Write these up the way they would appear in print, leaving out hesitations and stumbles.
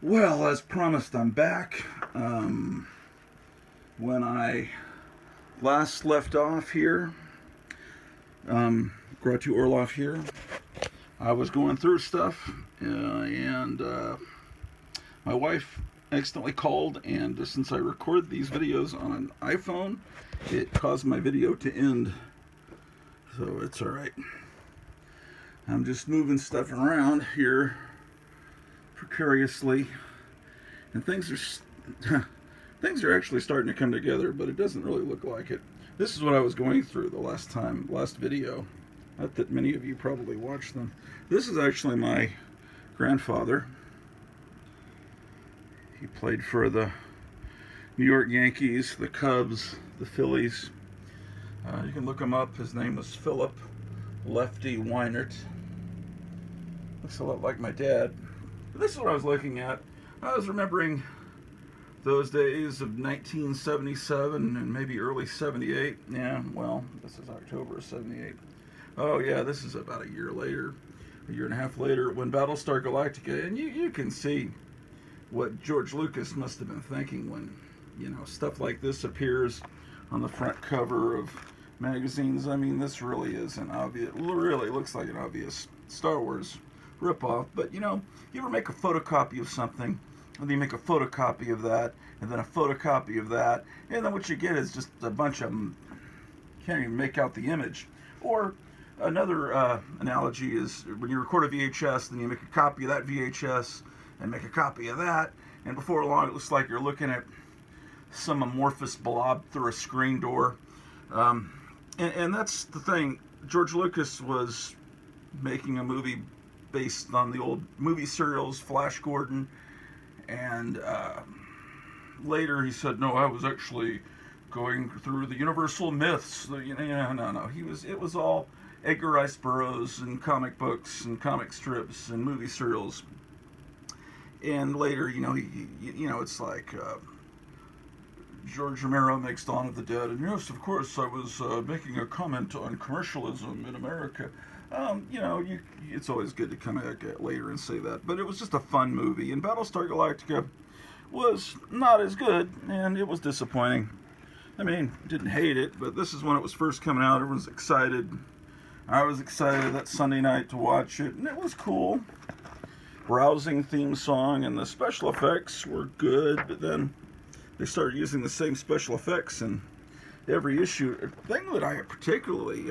Well, as promised, I'm back. When I last left off here, Gratu Orloff here, I was going through stuff, and my wife accidentally called, and since I record these videos on an iPhone, it caused my video to end. So it's alright. I'm just moving stuff around here precariously, and things are actually starting to come together, but it doesn't really look like it. This is what I was going through the last video. Not that many of you probably watched them. This is actually my grandfather. He played for the New York Yankees, the Cubs, the Phillies. You can look him up. His name was Philip Lefty Weinert. Looks a lot like my dad. But this is what I was looking at. I was remembering those days of 1977 and maybe early 78. Yeah, well, this is October of 78. Oh, yeah, this is about a year later, a year and a half later, when Battlestar Galactica, and you can see what George Lucas must have been thinking when, stuff like this appears on the front cover of magazines. I mean, this really is really looks like an obvious Star Wars ripoff. But, you ever make a photocopy of something, and then you make a photocopy of that, and then a photocopy of that, and then what you get is just a bunch of them. You can't even make out the image. Or another analogy is when you record a VHS, then you make a copy of that VHS and make a copy of that, and before long it looks like you're looking at some amorphous blob through a screen door. And that's the thing. George Lucas was making a movie based on the old movie serials, Flash Gordon, and later he said, no, I was actually going through the Universal myths. No. It was all Edgar Rice Burroughs and comic books and comic strips and movie serials. And later, it's like George Romero makes Dawn of the Dead, and yes, of course, I was making a comment on commercialism in America. It's always good to come back later and say that, but it was just a fun movie, and Battlestar Galactica was not as good, and it was disappointing. I mean, didn't hate it, but this is when it was first coming out. Everyone's excited. I was excited that Sunday night to watch it, and it was cool. Rousing theme song, and the special effects were good, but then they started using the same special effects in every issue. A thing that I particularly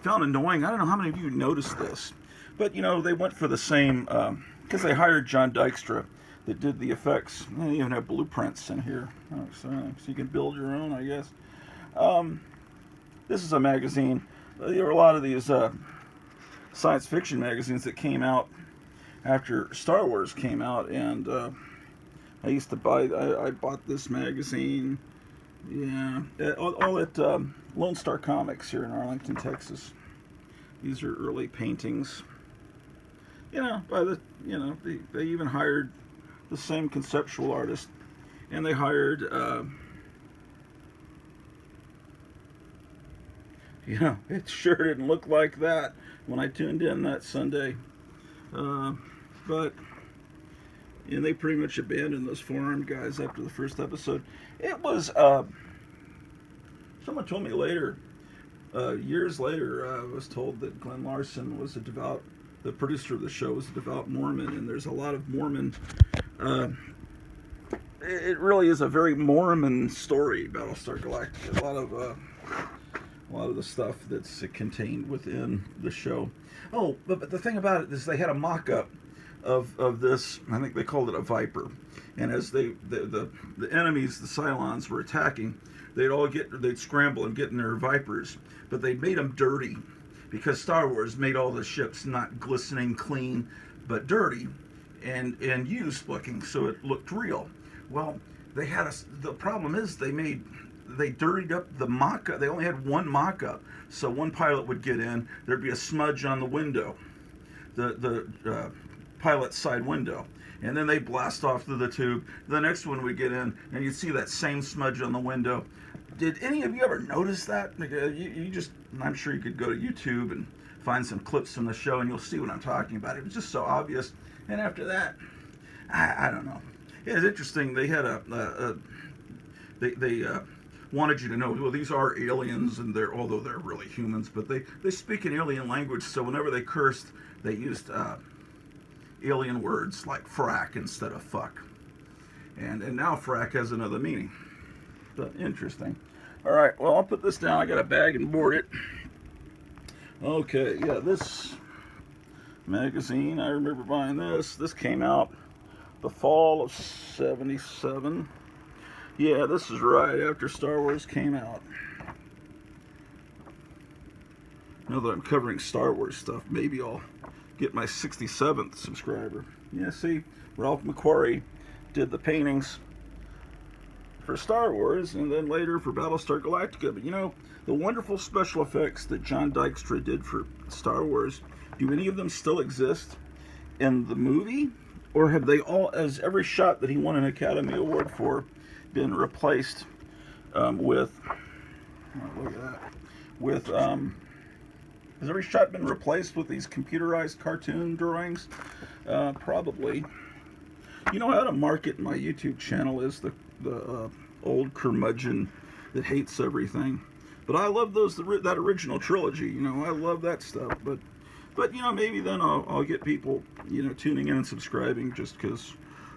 found annoying, I don't know how many of you noticed this, but they went for the same, because they hired John Dykstra that did the effects. They even have blueprints in here, so you can build your own, I guess. This is a magazine. There were a lot of these science fiction magazines that came out after Star Wars came out, and I used to I bought this magazine, all at Lone Star Comics here in Arlington, Texas. These are early paintings. They even hired the same conceptual artist, and they hired, it sure didn't look like that when I tuned in that Sunday. And they pretty much abandoned those four-armed guys after the first episode. It was, someone told me later, years later, I was told that Glenn Larson was the producer of the show was a devout Mormon, and there's a lot of Mormon, it really is a very Mormon story, Battlestar Galactica. A lot of the stuff that's contained within the show. Oh, but the thing about it is they had a mock-up of this. I think they called it a Viper. And as the enemies, the Cylons, were attacking, they'd scramble and get in their Vipers, but they made them dirty because Star Wars made all the ships not glistening clean, but dirty and used looking, so it looked real. Well, the problem is they dirtied up the mock-up. They only had one mock-up, so one pilot would get in, there'd be a smudge on the window, the pilot's side window, and then they blast off through the tube. The next one would get in, and you'd see that same smudge on the window. Did any of you ever notice that? I'm sure you could go to YouTube and find some clips from the show, and you'll see what I'm talking about. It was just so obvious. And after that, I don't know. Yeah, it's interesting. They had they wanted you to know, well, these are aliens, and although they're really humans, but they speak an alien language. So whenever they cursed, they used alien words like frack instead of fuck, and now frack has another meaning. But interesting. All right, well, I'll put this down. I got a bag and board it. Okay, yeah, this magazine, I remember buying this. This came out the fall of '77. Yeah, this is right after Star Wars came out. Now that I'm covering Star Wars stuff, maybe I'll get my 67th subscriber. Yeah, see, Ralph McQuarrie did the paintings for Star Wars and then later for Battlestar Galactica. But you know, the wonderful special effects that John Dykstra did for Star Wars, do any of them still exist in the movie? Or have they all, as every shot that he won an Academy Award for, been replaced with, oh, look at that, with, has every shot been replaced with these computerized cartoon drawings? Probably. You know how to market my YouTube channel is the old curmudgeon that hates everything. But I love that original trilogy. You know, I love that stuff. But you know, maybe then I'll get people, you know, tuning in and subscribing just because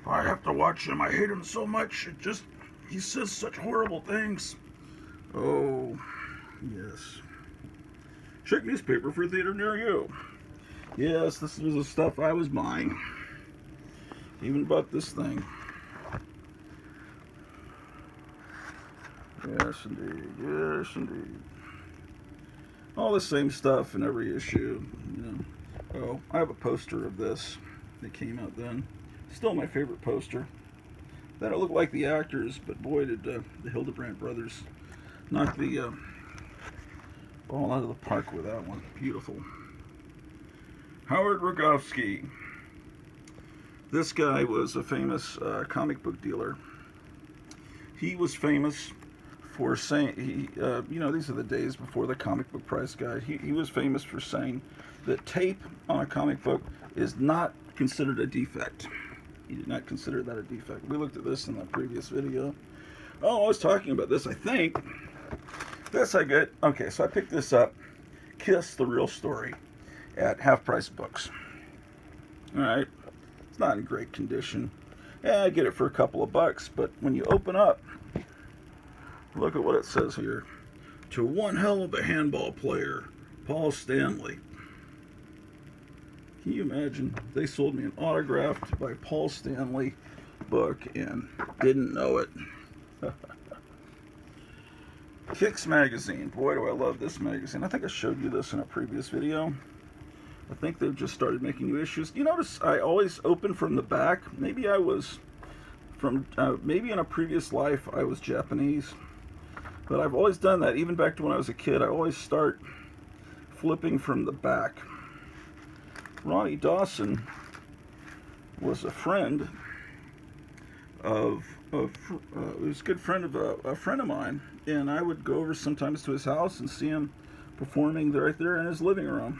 I have to watch him. I hate him so much. He says such horrible things. Oh, yes. Check newspaper for theater near you. Yes, this was the stuff I was buying. Even bought this thing. Yes, indeed. Yes, indeed. All the same stuff in every issue. You know. Oh, I have a poster of this that came out then. Still my favorite poster. They don't look like the actors, but boy, did the Hildebrandt brothers knock the ball out of the park with that one. Beautiful. Howard Rogowski. This guy was a famous comic book dealer. He was famous for saying, you know, these are the days before the comic book price guide. He was famous for saying that tape on a comic book is not considered a defect. He did not consider that a defect. We looked at this in the previous video. Oh, I was talking about this, I think. This I get. Okay, so I picked this up. Kiss, the Real Story at Half Price Books. All right. It's not in great condition. Yeah, I get it for a couple of bucks, but when you open up, look at what it says here. To one hell of a handball player, Paul Stanley. Can you imagine? They sold me an autographed by Paul Stanley book and didn't know it. Kicks magazine. Boy, do I love this magazine. I think I showed you this in a previous video. I think they've just started making new issues. You notice I always open from the back. Maybe I was from, maybe in a previous life I was Japanese. But I've always done that. Even back to when I was a kid, I always start flipping from the back. Ronnie Dawson was a friend he was a good friend of a friend of mine, and I would go over sometimes to his house and see him performing right there in his living room.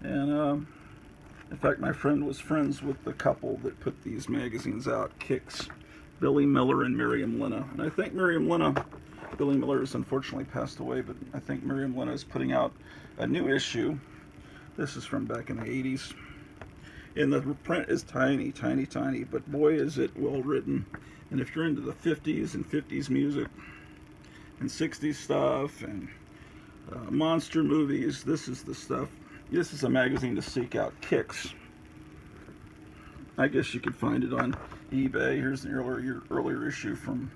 And in fact, my friend was friends with the couple that put these magazines out, Kicks, Billy Miller and Miriam Lena. And I think Billy Miller has unfortunately passed away, but I think Miriam Lena is putting out a new issue. This is from back in the 80s. And the print is tiny, tiny, tiny, but boy is it well written. And if you're into the 50s and 50s music and 60s stuff and monster movies, this is the stuff. This is a magazine to seek out. Kicks. I guess you could find it on eBay. Here's an earlier issue from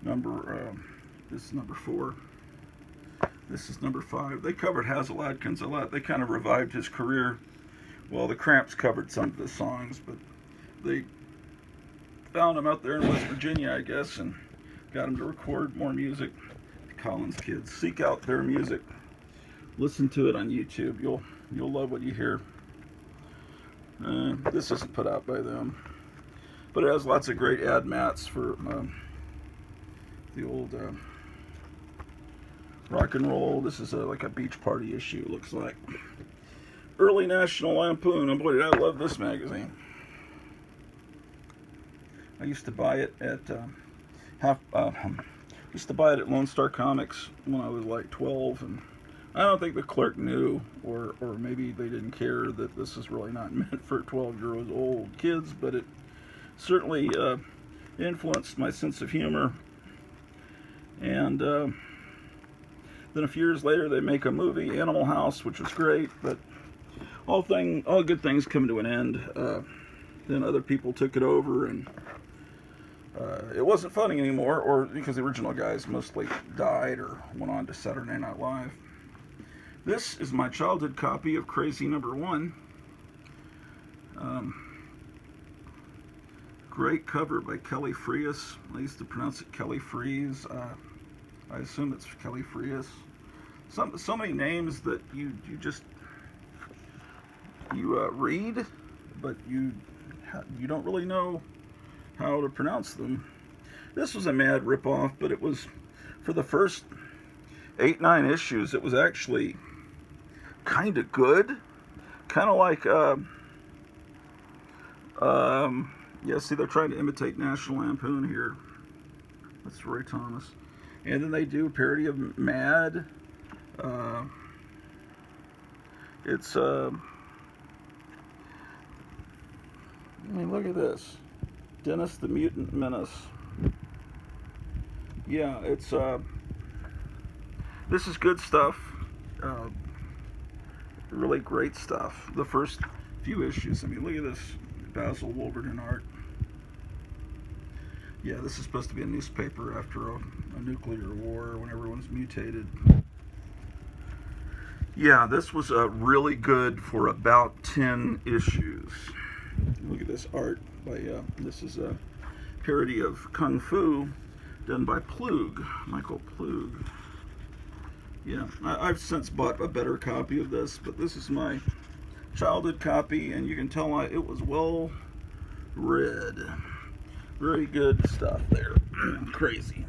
this is number 4. This is number 5. They covered Hazel Adkins a lot. They kind of revived his career. Well, the Cramps covered some of the songs, but they found him out there in West Virginia, I guess, and got him to record more music. The Collins kids, seek out their music. Listen to it on YouTube. You'll love what you hear. This isn't put out by them, but it has lots of great ad mats for the old rock and roll. This is like a beach party issue, it looks like. Early National Lampoon. Oh boy, did I love this magazine. I used to buy it at used to buy it at Lone Star Comics when I was like 12, and I don't think the clerk knew, or maybe they didn't care that this is really not meant for 12-year-old kids, but it certainly influenced my sense of humor. And then a few years later, they make a movie, Animal House, which was great, but all good things come to an end. Then other people took it over, and it wasn't funny anymore, or because the original guys mostly died or went on to Saturday Night Live. This is my childhood copy of Crazy Number 1. Great cover by Kelly Freas. I used to pronounce it Kelly Freas. I assume it's Kelly Freas. So many names that you read, but you don't really know how to pronounce them. This was a mad ripoff, but it was for the first 8-9 issues. It was actually kind of good, kind of like yeah. See, they're trying to imitate National Lampoon here. That's Roy Thomas, and then they do a parody of Mad. It's I mean, look at this. Dennis the Mutant Menace. Yeah, it's this is good stuff. Really great stuff. The first few issues. I mean, look at this Basil Wolverton art. Yeah, this is supposed to be a newspaper after a nuclear war when everyone's mutated. Yeah, this was really good for about 10 issues. Look at this art by, this is a parody of Kung Fu done by Plug, Michael Plug. Yeah, I've since bought a better copy of this, but this is my childhood copy, and you can tell it was well read. Very good stuff there. Crazy.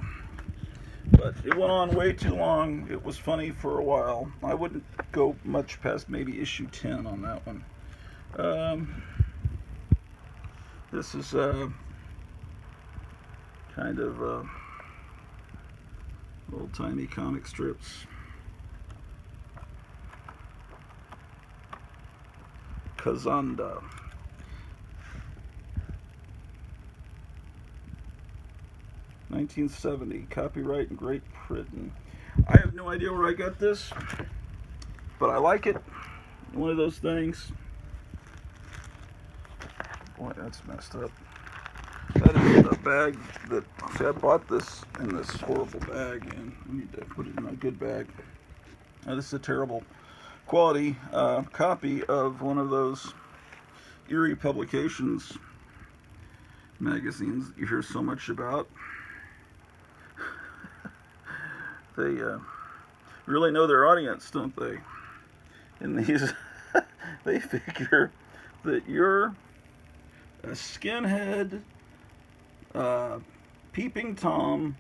But it went on way too long. It was funny for a while. I wouldn't go much past maybe issue 10 on that one. This is kind of old-timey comic strips. Kazanda. $1970, copyright in Great Britain. I have no idea where I got this, but I like it. One of those things. Boy, that's messed up. That is the bag that, see, I bought this in this horrible bag, and I need to put it in a good bag. Now, this is a terrible quality copy of one of those Eerie Publications magazines you hear so much about. They really know their audience, don't they? And these, they figure that you're a skinhead, peeping Tom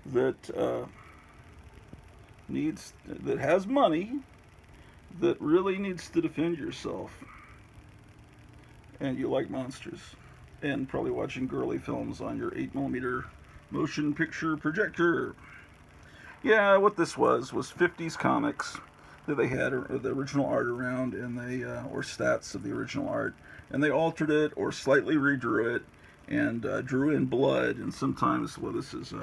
that has money, that really needs to defend yourself, and you like monsters, and probably watching girly films on your 8mm motion picture projector. Yeah, what this was 50s comics that they had the original art around, and they or stats of the original art, and they altered it or slightly redrew it and drew in blood. And sometimes, well, this is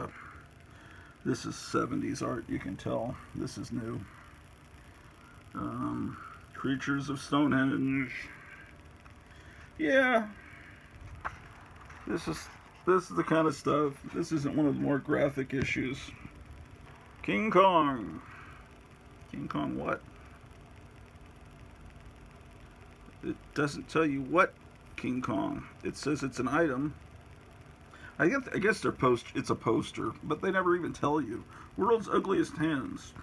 70s art. You can tell this is new. Creatures of Stonehenge. Yeah, this is the kind of stuff. This isn't one of the more graphic issues. King Kong. King Kong what? It doesn't tell you what King Kong. It says it's an item. I guess it's a poster, but they never even tell you. World's Ugliest Hands.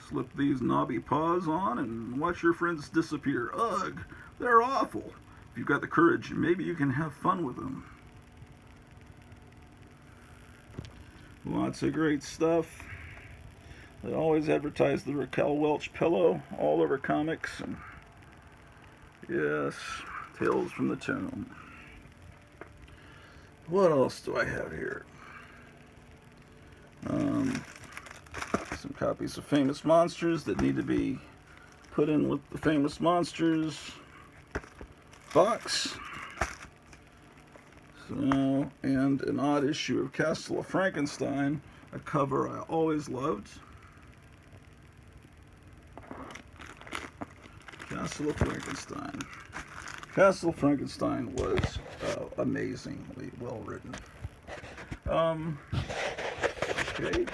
Slip these knobby paws on and watch your friends disappear. Ugh, they're awful. If you've got the courage, maybe you can have fun with them. Lots of great stuff. They always advertise the Raquel Welch pillow all over comics. And yes, Tales from the Tomb. What else do I have here? Some copies of Famous Monsters that need to be put in with the Famous Monsters box. So, and an odd issue of Castle of Frankenstein, a cover I always loved. Castle of Frankenstein. Castle of Frankenstein was amazingly well written. Okay.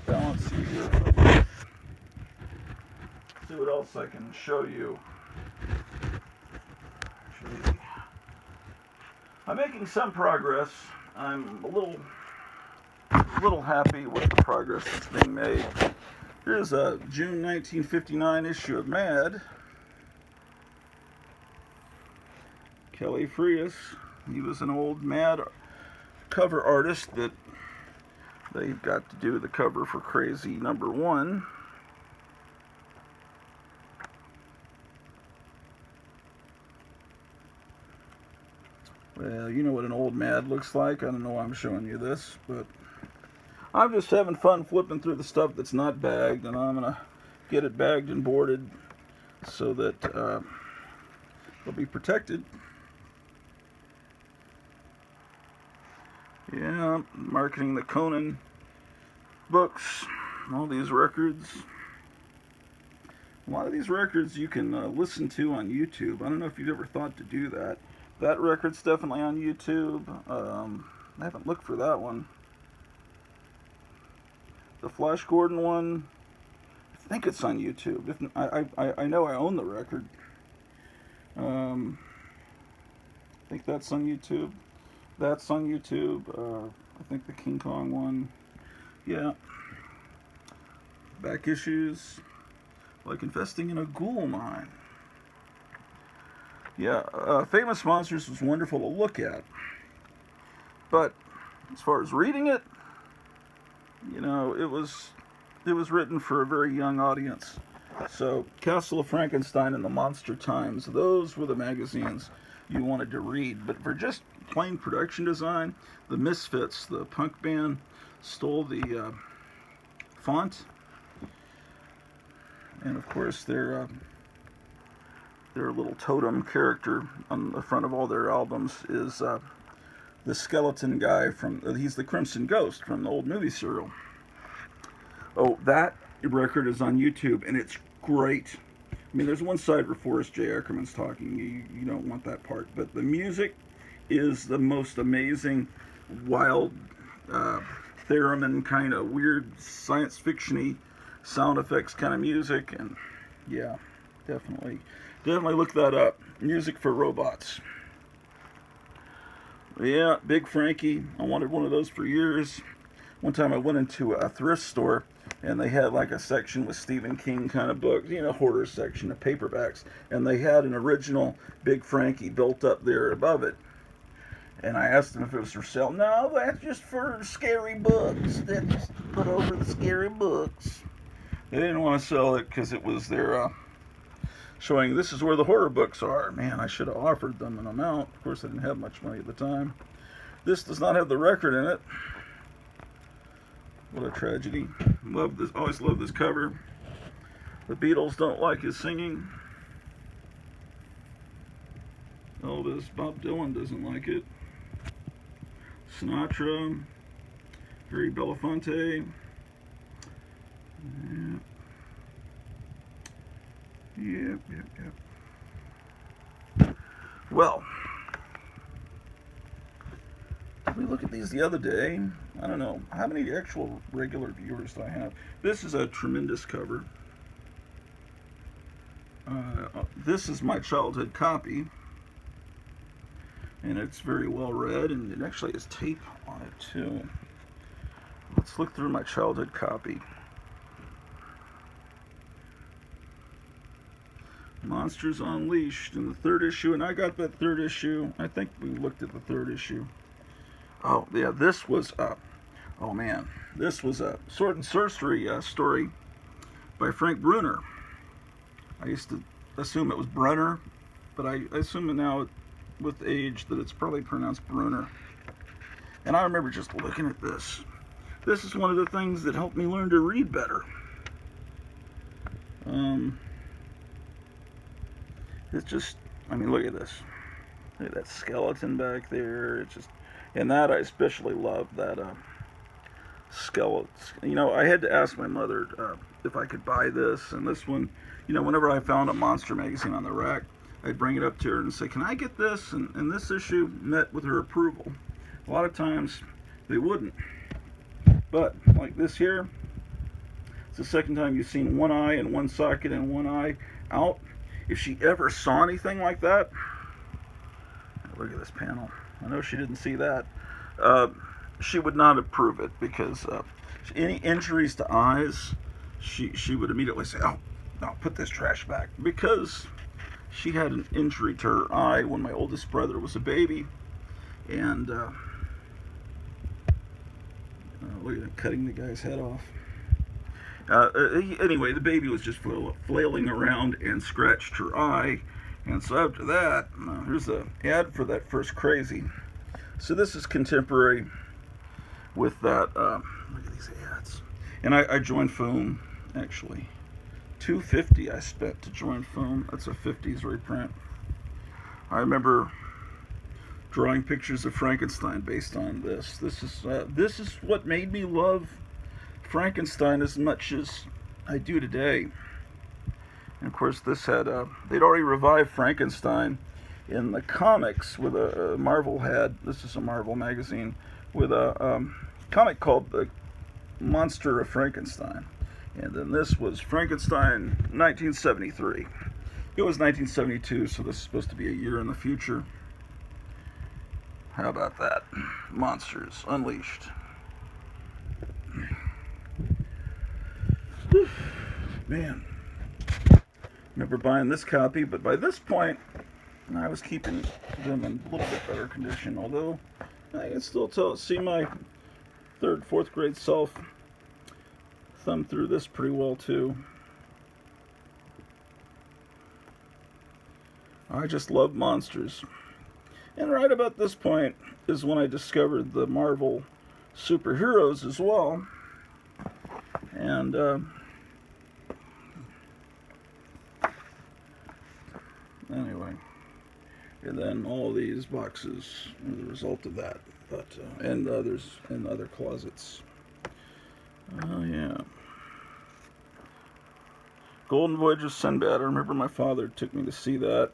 Balance here. See what else I can show you. Actually, I'm making some progress. I'm a little happy with the progress that's being made. Here's a June 1959 issue of Mad. Kelly Freas. He was an old Mad cover artist that they got to do the cover for Crazy #1. Well, you know what an old Mad looks like. I don't know why I'm showing you this, but I'm just having fun flipping through the stuff that's not bagged, and I'm going to get it bagged and boarded so that it'll be protected. Yeah, marketing the Conan books, all these records. A lot of these records you can listen to on YouTube. I don't know if you've ever thought to do that. That record's definitely on YouTube. I haven't looked for that one. The Flash Gordon one, I think it's on YouTube. If, I know I own the record. I think that's on YouTube. That's on YouTube. I think the King Kong one. Yeah. Back issues. Like investing in a ghoul mine. Yeah, Famous Monsters was wonderful to look at. But as far as reading it, you know, it was written for a very young audience. So Castle of Frankenstein and the Monster Times, those were the magazines you wanted to read. But for just plain production design, the Misfits, the punk band, stole the font, and of course their little totem character on the front of all their albums is the skeleton guy from, he's the Crimson Ghost from the old movie serial. Oh, that record is on YouTube, and it's great. I mean, there's one side where Forrest J. Ackerman's talking. You don't want that part. But the music is the most amazing, wild, theremin kind of weird science fiction-y sound effects kind of music. And yeah, definitely look that up. Music for Robots. Yeah, Big Frankie. I wanted one of those for years. One time I went into a thrift store, and they had like a section with Stephen King kind of books, you know, horror section of paperbacks, and they had an original Big Frankie built up there above it. And I asked them if it was for sale. No, that's just for scary books. That's just put over the scary books. They didn't want to sell it because it was their showing this is where the horror books are. Man, I should have offered them an amount. Of course, I didn't have much money at the time. This does not have the record in it. What a tragedy. Love this. Always love this cover. The Beatles don't like his singing. Elvis, Bob Dylan doesn't like it. Sinatra, Harry Belafonte. Yep. Well, we look at these the other day. I don't know how many actual regular viewers do I have. This is a tremendous cover. This is my childhood copy, and it's very well read, and it actually has tape on it too. Let's look through my childhood copy. Monsters Unleashed in the 3rd issue, and I got that 3rd issue. I think we looked at the 3rd issue. Oh yeah, this was oh man, this was a sword and sorcery story by Frank Brunner. I used to assume it was Brunner, but I assume it now with age that it's probably pronounced Bruner. And I remember just looking at this. This is one of the things that helped me learn to read better. It's just, I mean, look at this. Look at that skeleton back there. It's just, and that I especially love that skeleton. You know, I had to ask my mother if I could buy this. And this one, you know, whenever I found a monster magazine on the rack, I'd bring it up to her and say, can I get this? And this issue met with her approval. A lot of times they wouldn't. But like this here, it's the second time you've seen one eye and one socket and one eye out. If she ever saw anything like that, look at this panel. I know she didn't see that. She would not approve it because any injuries to eyes, she would immediately say, "Oh, no, put this trash back," because she had an injury to her eye when my oldest brother was a baby, and look at him cutting the guy's head off. Anyway, the baby was just flailing around and scratched her eye. And so after that, here's the ad for that first Crazy. So this is contemporary with that. Look at these ads. And I joined FOOM, actually. $250 I spent to join FOOM. That's a 50s reprint. I remember drawing pictures of Frankenstein based on this. This is what made me love Frankenstein as much as I do today. And of course, this had they'd already revived Frankenstein in the comics with Marvel had. This is a Marvel magazine with a comic called The Monster of Frankenstein, and then this was Frankenstein 1973. It was 1972, so this is supposed to be a year in the future. How about that? Monsters Unleashed. Whew. Man, remember buying this copy, but by this point I was keeping them in a little bit better condition, although I can still see my third, fourth grade self thumb through this pretty well too. I just love monsters. And right about this point is when I discovered the Marvel superheroes as well. And anyway, and then all these boxes are the result of that, but and others in other closets. Oh yeah. Golden Voyage of Sinbad. I remember my father took me to see that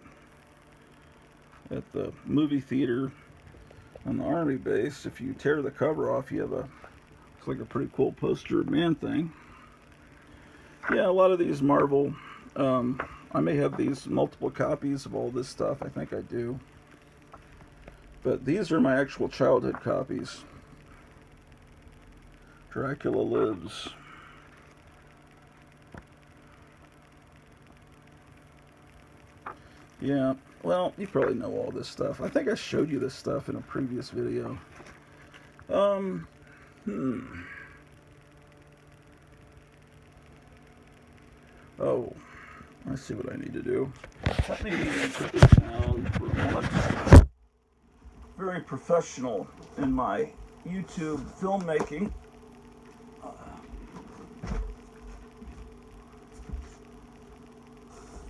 at the movie theater on the Army base. If you tear the cover off, you have it's like a pretty cool poster man thing. Yeah, a lot of these Marvel, I may have these multiple copies of all this stuff. I think I do. But these are my actual childhood copies. Dracula Lives. Yeah, well, you probably know all this stuff. I think I showed you this stuff in a previous video. Oh, I see what I need to do. Let me put this down for a moment. Very professional in my YouTube filmmaking.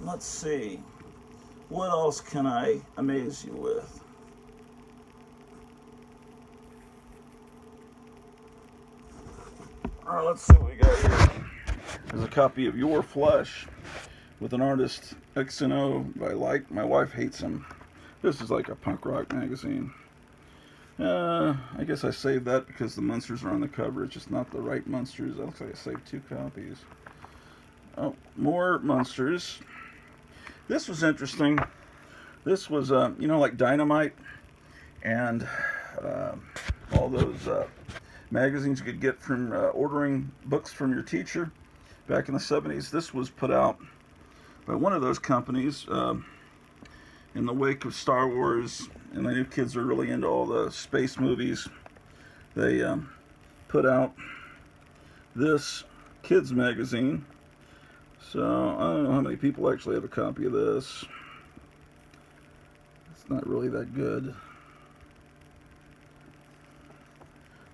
Let's see. What else can I amaze you with? All right, let's see what we got here. There's a copy of Your Flesh with an artist X&O by my wife hates him. This is like a punk rock magazine. I guess I saved that because the monsters are on the cover. It's just not the right monsters. That looks like I saved 2 copies. Oh, more monsters. This was interesting. This was, you know, like Dynamite and all those magazines you could get from ordering books from your teacher back in the 70s. This was put out by one of those companies in the wake of Star Wars, and I knew kids were really into all the space movies. They put out this kids magazine. So I don't know how many people actually have a copy of this. It's not really that good.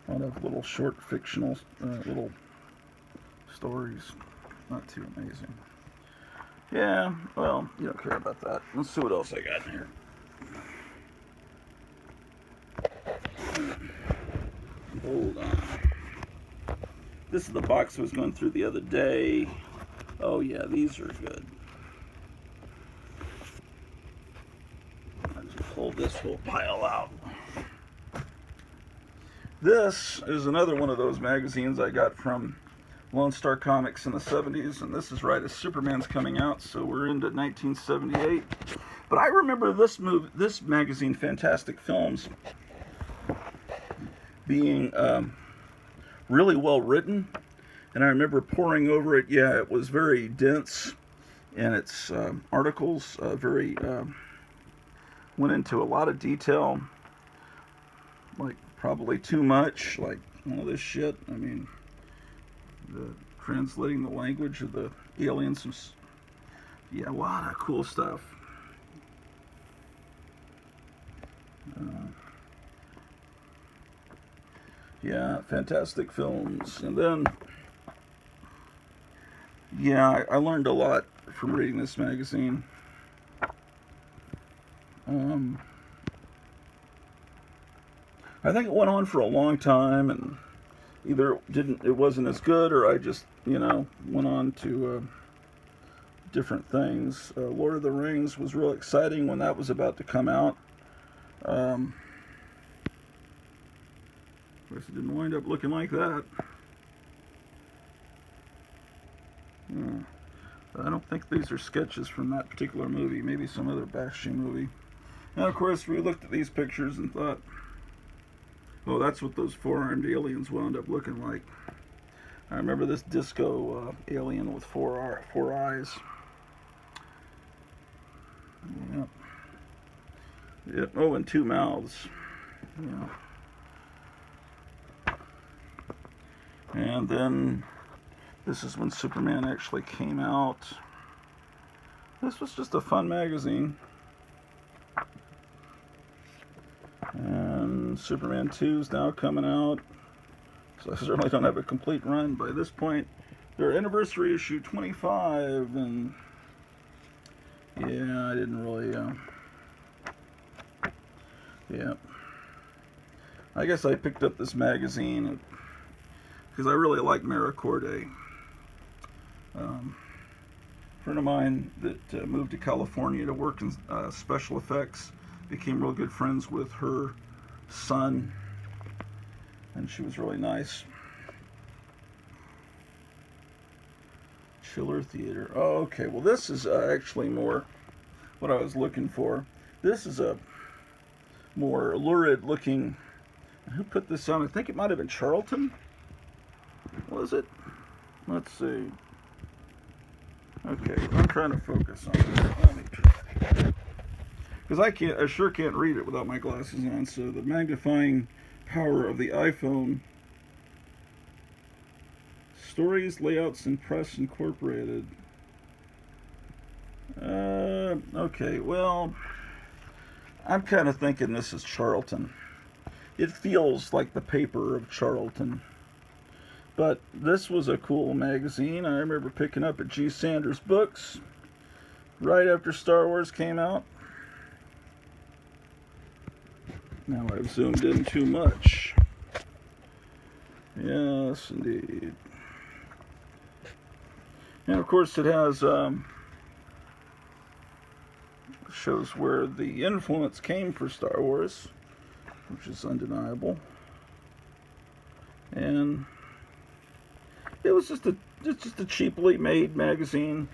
A lot of little short fictional little stories. Not too amazing. Yeah, well, you don't care about that. Let's see what else I got in here. Hold on. This is the box I was going through the other day. Oh yeah, these are good. I just pulled this whole pile out. This is another one of those magazines I got from Lone Star Comics in the 70s, and this is right as Superman's coming out, so we're into 1978. But I remember this magazine, Fantastic Films, being really well written, and I remember poring over it. Yeah, it was very dense, and its articles went into a lot of detail, like probably too much, like all this shit. I mean, translating the language of the aliens was, yeah, a lot of cool stuff. Yeah, Fantastic Films. And then, yeah, I learned a lot from reading this magazine. I think it went on for a long time, and either it wasn't as good, or I just, went on to different things. Lord of the Rings was real exciting when that was about to come out. Of course, it didn't wind up looking like that. I don't think these are sketches from that particular movie. Maybe some other Bakshi movie. And of course, we looked at these pictures and thought, oh, that's what those four-armed aliens wound up looking like. I remember this disco alien with four eyes. Yep. Yep. Oh, and two mouths. Yeah. And then this is when Superman actually came out. This was just a fun magazine. And Superman 2 is now coming out. So I certainly don't have a complete run by this point. Their anniversary issue 25, and yeah, I didn't really, yeah. I guess I picked up this magazine because I really like Mara Corday. A friend of mine that moved to California to work in special effects became real good friends with her son, and she was really nice. Chiller Theater. Oh, okay. Well, this is actually more what I was looking for. This is a more lurid looking. Who put this on? I think it might have been Charlton. Was it? Let's see. Okay, I'm trying to focus on this. Let me try. Because I sure can't read it without my glasses on. So the magnifying power of the iPhone. Stories, layouts, and press incorporated. Okay, well, I'm kind of thinking this is Charlton. It feels like the paper of Charlton. But this was a cool magazine. I remember picking up at G. Sanders Books right after Star Wars came out. Now I've zoomed in too much. Yes, indeed. And of course it has shows where the influence came for Star Wars, which is undeniable. And it was just a cheaply made magazine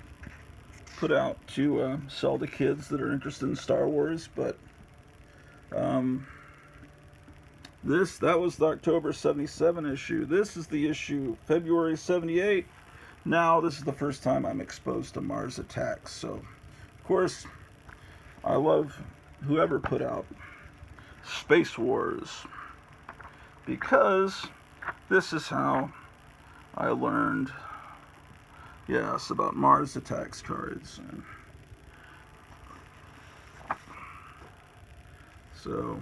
put out to sell to kids that are interested in Star Wars. But that was the October 77 issue. This is the issue February 78. Now this is the first time I'm exposed to Mars Attacks. So of course I love whoever put out Space Wars, because this is how I learned, yes, about Mars Attacks cards. So,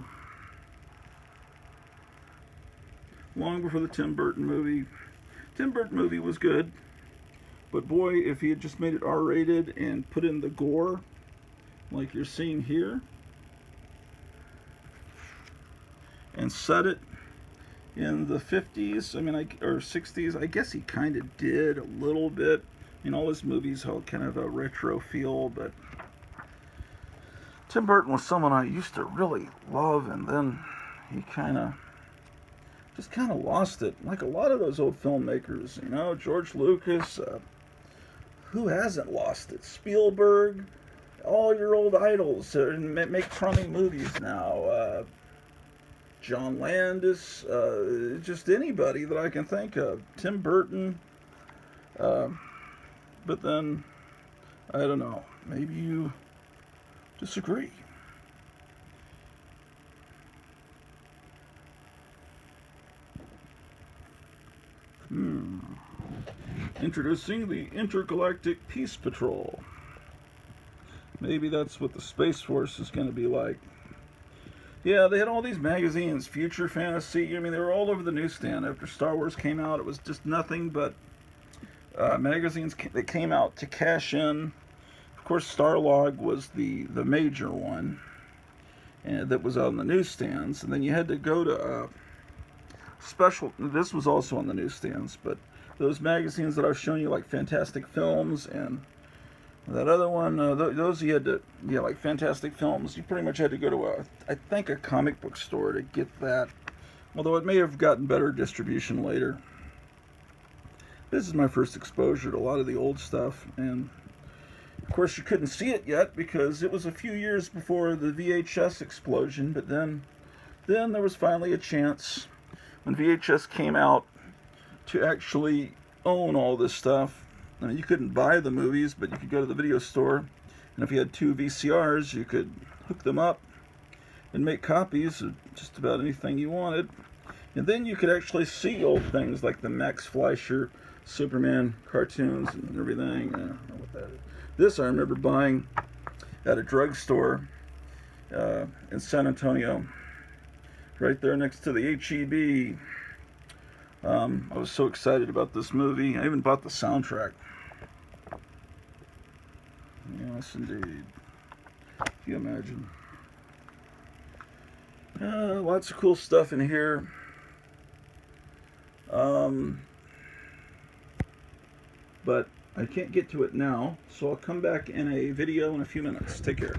long before the Tim Burton movie. Tim Burton movie was good, but boy, if he had just made it R-rated and put in the gore, like you're seeing here, and set it in the 50s, I mean, or 60s, I guess he kind of did a little bit. I mean, all his movies have kind of a retro feel, but Tim Burton was someone I used to really love, and then he just kind of lost it. Like a lot of those old filmmakers, you know, George Lucas, who hasn't lost it? Spielberg, all your old idols make crummy movies now. John Landis, just anybody that I can think of. Tim Burton. But then, I don't know, maybe you disagree. Introducing the Intergalactic Peace Patrol. Maybe that's what the Space Force is going to be like. Yeah, they had all these magazines, Future Fantasy. I mean, they were all over the newsstand. After Star Wars came out, it was just nothing but magazines that came out to cash in. Of course, Starlog was the major one, and that was on the newsstands. And then you had to go to special. This was also on the newsstands, but those magazines that I was showing you, like Fantastic Films and that other one, those you had to, yeah, like Fantastic Films, you pretty much had to go to I think a comic book store to get that. Although it may have gotten better distribution later. This is my first exposure to a lot of the old stuff, and of course you couldn't see it yet because it was a few years before the VHS explosion, but then there was finally a chance when VHS came out to actually own all this stuff. I mean, you couldn't buy the movies, but you could go to the video store, and if you had 2 VCRs, you could hook them up and make copies of just about anything you wanted. And then you could actually see old things like the Max Fleischer Superman cartoons and everything. I don't know what that is. This I remember buying at a drugstore in San Antonio, right there next to the H-E-B. I was so excited about this movie. I even bought the soundtrack. Yes, indeed. Can you imagine? Lots of cool stuff in here. But I can't get to it now, so I'll come back in a video in a few minutes. Take care.